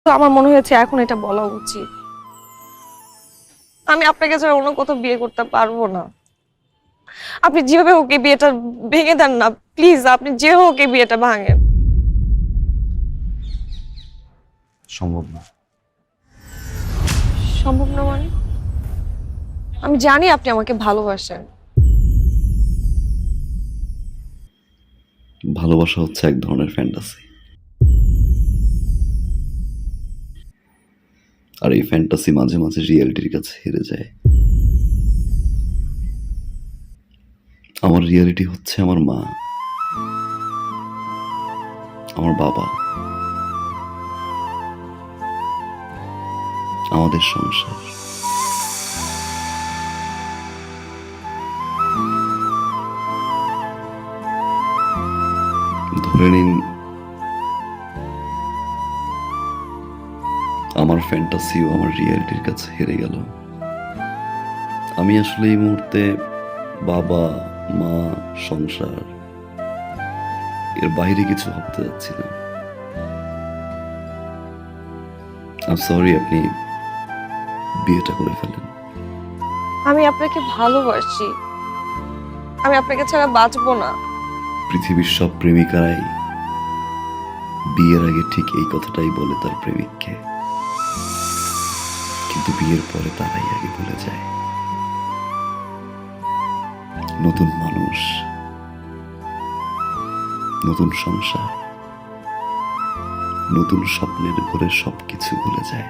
তো আমার মনে হয়েছে এখন এটা বলা উচিত। আমি আপনাকে ছাড়া অন্য কোথাও বিয়ে করতে পারবো না। আপনি যেভাবে হোক এই বিয়েটা ভেঙে দেন না প্লিজ, আপনি যে হোক এই বিয়েটা ভাঙেন। সম্ভব না। সম্ভব না মানে? আমি জানি আপনি আমাকে ভালোবাসেন। ভালোবাসা হচ্ছে এক ধরনের ফ্যান্টাসি, আর এই ফ্যান্টাসি মাঝে মাঝে রিয়েলিটির কাছে হেরে যায়। আমার রিয়েলিটি হচ্ছে আমার মা, আমার বাবা, আমাদের সংসার। ধরে নিন আমার ফ্যান্টাসিও আমার রিয়েলিটির কাছে হেরে গেল। আমি আসলে এই মুহূর্তে বাবা, মা, সংসার এর বাইরে কিছু ভাবতে যাচ্ছি না। সরি, আপনি বিয়েটা করে ফেলেন। আমি আপনাকে ভালোবাসি, আমি আপনাকে ছাড়া বাঁচবো না। পৃথিবীর সব প্রেমিকারাই বিয়ের আগে ঠিক এই কথাটাই বলে তার প্রেমিককে, কিন্তু বিয়ের পরে তারাই আগে ভুলে যায়। নতুন মানুষ, নতুন সংসার, নতুন স্বপ্নের ঘরে সবকিছু ভুলে যায়।